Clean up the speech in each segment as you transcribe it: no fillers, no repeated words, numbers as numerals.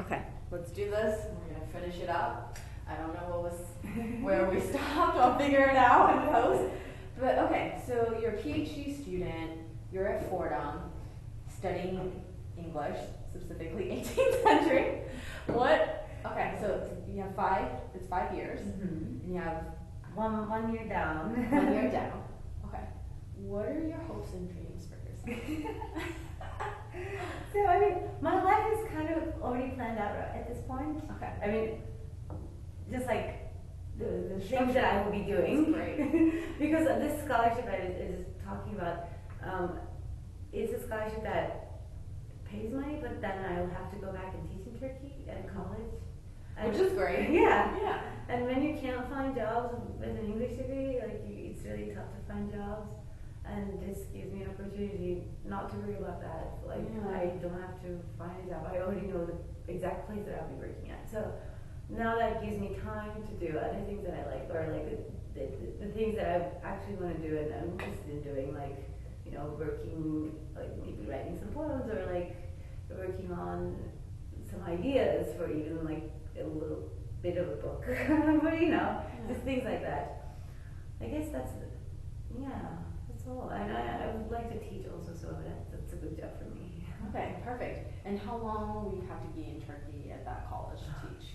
Okay, let's do this. We're gonna finish it up. I don't know where we stopped. I'll figure it out in post. But okay, so you're a PhD student. You're at Fordham, studying English, specifically 18th century. What? Okay, so you have it's 5 years, and you have one year down. 1 year down. Okay. What are your hopes and dreams for yourself? So, I mean, my life is kind of already planned out at this point. Okay. I mean, just like the things that I will be doing. Great. Because of this scholarship that is talking about, it's a scholarship that pays money, but then I will have to go back and teach in Turkey at college. Which is great. Yeah. Yeah. And when you can't find jobs with an English degree, it's really tough to find jobs. And this gives me an opportunity not to worry about that. I don't have to find a job. I already know the exact place that I'll be working at. So now that gives me time to do other things that I like, or like the things that I actually want to do and I'm interested in doing, like, working, like maybe writing some poems, or like working on some ideas for even like a little bit of a book. But just things like that. I guess that's all. And I would like to teach also, so that's a good job for me. Okay, perfect. And how long will you have to be in Turkey at that college to teach?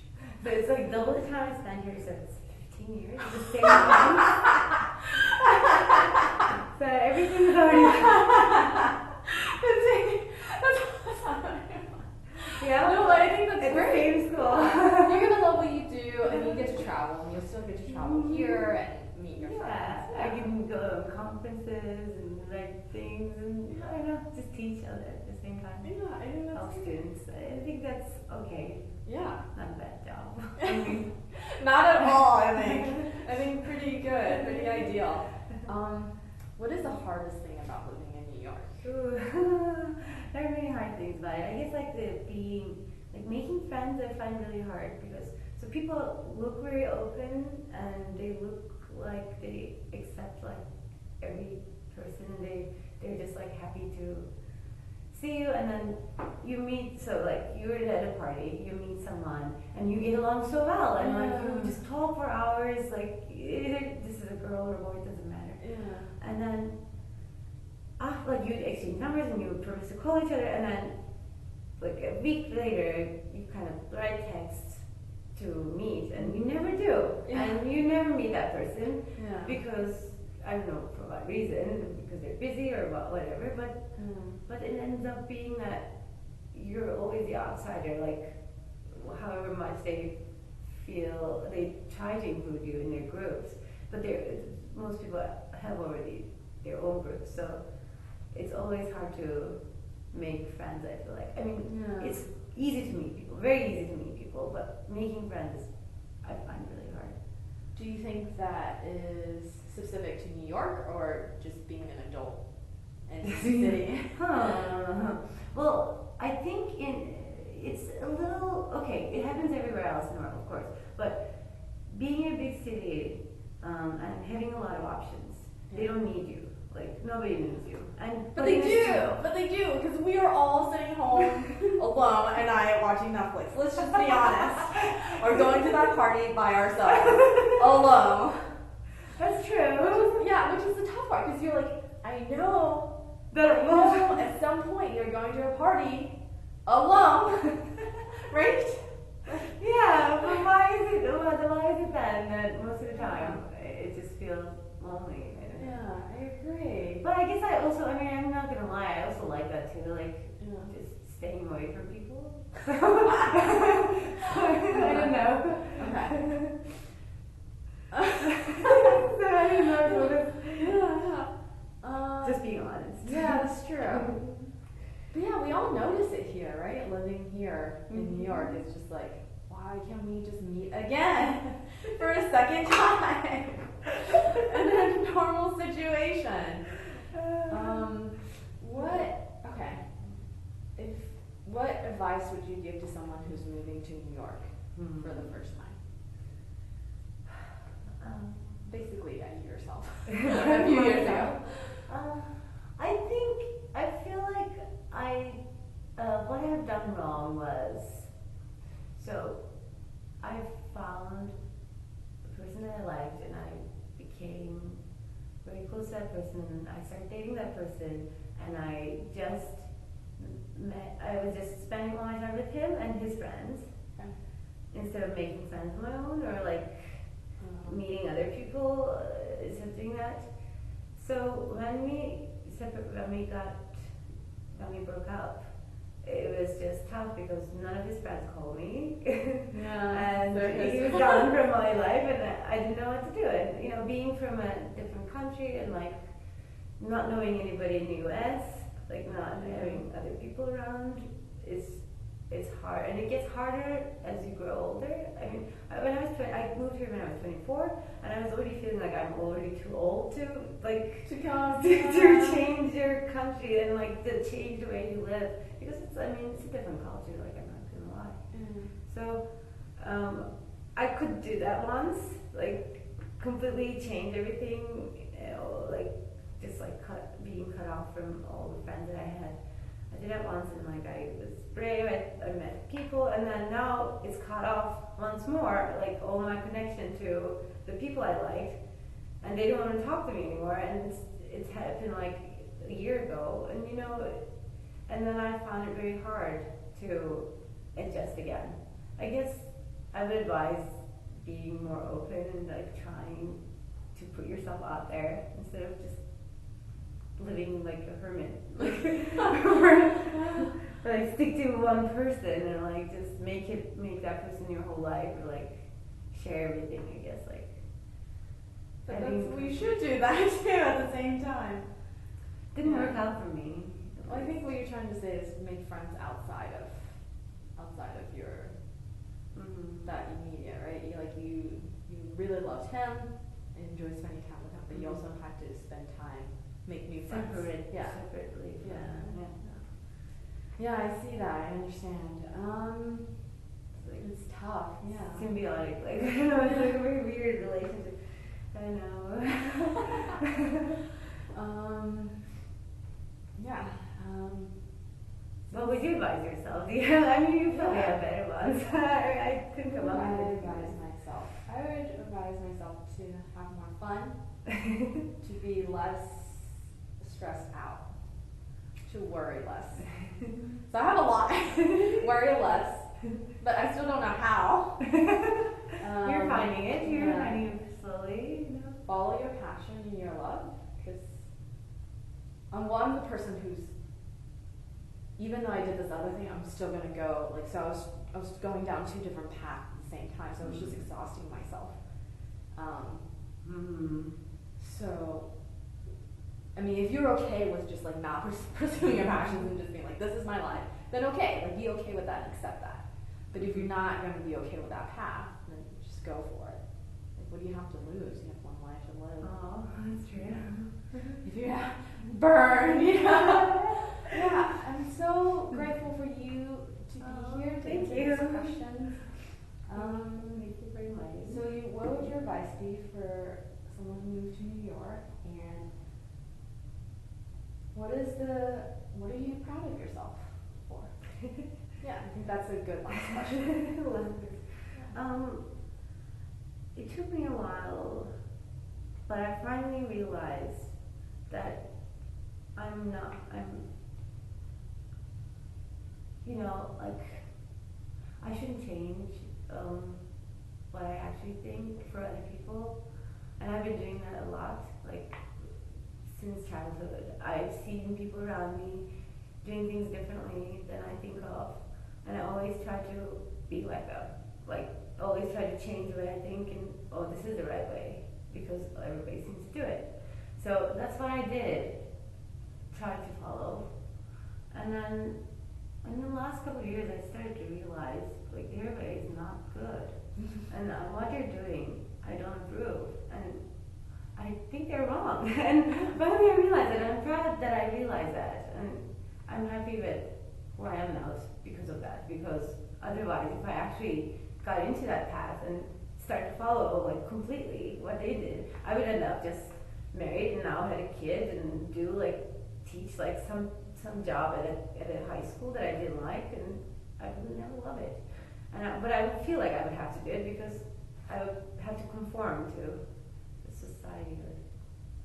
So it's like double the time I spent here, so it's 15 years at the same time. So everything's already Yeah, no, I think that's it's great. Same school. You're gonna love what you do, and you get to travel, and you'll still get to travel here and meet your friends. I can go to conferences and write things, and I don't know, just teach at the same time. Yeah, I think that's Help students. I think that's okay. Yeah. Not a bad job. Not at all, I think. I think pretty good, pretty ideal. What is the hardest thing about living in New York? There are many hard things about it. I guess making friends I find really hard, because so people look very open and they look like they accept like every person, and they're just like happy to see you, and then you meet, so like you're at a party, you meet someone and you get along so well, and like you just talk for hours, like either this is a girl or a boy, it doesn't matter. Yeah. And then like you exchange numbers and you promise to call each other, and then like a week later you kind of write texts to meet, and you never do. Yeah. And you never meet that person. Yeah. Because I don't know for what reason, because they're busy or whatever, but it ends up being that you're always the outsider, like however much they feel, they try to include you in their groups, but most people have already their own groups, so it's always hard to make friends, I feel like. I mean, it's easy to meet people, very easy to meet people, but making friends I find really hard. Do you think that is specific to New York, or just being an adult in the city? Well, I think it's a little, okay, it happens everywhere else in the world, of course, but being in a big city and having a lot of options, they don't need you. Like, nobody needs you. But they do, because we are all sitting home alone and watching Netflix. Let's just be honest. Or going to that party by ourselves, alone. That's true. Which is the tough part, because you're like, I know at some point you're going to a party alone, right? Yeah, but why is it then that most of the time it just feels lonely? Yeah, I agree. But I guess I'm not gonna lie, I also like that too, just staying away from people. I don't know. Okay. So I don't know. Just being honest. Yeah, that's true. But yeah, we all notice it here, right? Living here in New York, it's just like, why can't we just meet again for a second time in a normal situation? What advice would you give to someone who's moving to New York for the first time? Basically, yourself. A few years ago. I feel like what I have done wrong was So I found a person that I liked, and I became very close to that person, and I started dating that person, and I was just spending all my time with him and his friends, Okay. instead of making friends of my own, or like meeting other people, instead of doing that. So when we broke up, it was just tough because none of his friends called me. Yeah. And he was gone from my life, and I didn't know what to do. And you know, being from a different country and like not knowing anybody in the US, like not having other people around, it's hard, and it gets harder as you grow older. I mean, I moved here when I was 24, and I was already feeling like I'm already too old to like To come. to change your country and like to change the way you live, because it's a different culture. Like, I'm not gonna lie. Mm. So I could do that once, like completely change everything, you know, like just like being cut off from all the friends that I had. I did that once, and like I was brave. I met people, and then now it's cut off once more. Like all my connection to the people I liked, and they don't want to talk to me anymore. And it's happened like a year ago, and you know, and then I found it very hard to adjust again. I guess I would advise being more open and like trying to put yourself out there instead of just living like a hermit. Or like stick to one person and like just make that person your whole life, or like share everything, I guess. Like, But we should do that too at the same time. didn't work out for me. Well, I think what you're trying to say is make friends outside of your that immediate, right? You really loved him and enjoyed spending time with him, but you also had to spend time, make new friends. Separately. Yeah. Yeah, I see that. I understand. It's tough. Yeah. Symbiotic, like I don't know, it's like a very weird relationship. I know. Yeah. What would you advise yourself? Yeah, I mean, you probably have better ones. I couldn't come up I with would it. advise myself. I would advise myself to have more fun, to be less stressed out, to worry less. So I have a lot. Worry less, but I still don't know how. You're finding it. You're finding it slowly. You know? Follow your passion and your love, because I'm the person who's, even though I did this other thing, I'm still gonna go, like, so I was going down two different paths at the same time, so I was just exhausting myself. So, I mean, if you're okay with just like not pursuing your passions and just being like, this is my life, then okay, like be okay with that and accept that. But if you're not gonna be okay with that path, then just go for it. Like, what do you have to lose? You have one life to live. Oh, that's true. If you burn, you know. Yeah, I'm so grateful for you to be here to thank answer you. these questions. Thank you very much. So, what would your advice be for someone who moved to New York, and what are you proud of yourself for? Yeah, I think that's a good last question. It took me a while, but I finally realized that like, I shouldn't change what I actually think for other people. And I've been doing that a lot, like, since childhood. I've seen people around me doing things differently than I think of, and I always try to be like them. Like, always try to change the way I think, and this is the right way, because everybody seems to do it. So that's what I did, try to follow. And then in the last couple of years, I started to realize, like, their way is not good. And what they're doing, I don't approve. And I think they're wrong. And finally I realized it, and I'm proud that I realized that. And I'm happy with where I am now because of that. Because otherwise, if I actually got into that path and started to follow, like, completely what they did, I would end up just married and now had a kid and teach like some job at a high school that I didn't like, and I would never love it. But I would feel like I would have to do it because I would have to conform to the society or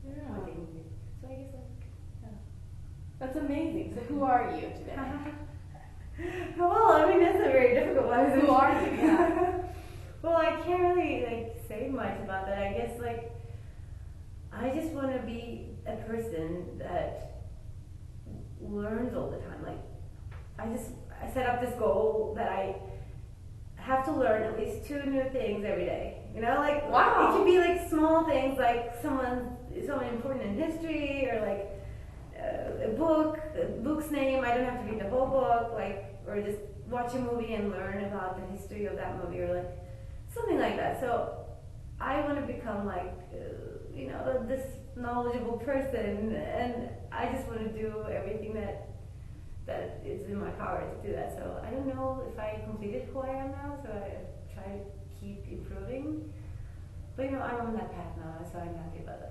Yeah. what they need. So I guess That's amazing. So who are you today? well, I mean that's a very difficult one. Who are you? Yeah. Well, I can't really say much about that. I guess I just want to be a person that learns all the time. I set up this goal that I have to learn at least 2 new things every day. Wow. It can be small things like someone important in history or a book's name. I don't have to read the whole book, or just watch a movie and learn about the history of that movie or something like that. So I want to become this knowledgeable person, and I just want to do everything that is in my power to do that. So I don't know if I completed who I am now, so I try to keep improving. But I'm on that path now, so I'm happy about that.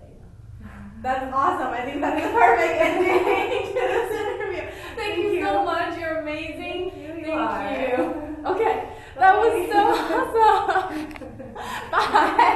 That's awesome. I think that's the perfect ending to this interview. Thank you so much. You're amazing. Thank you. Okay. That was so awesome. Bye.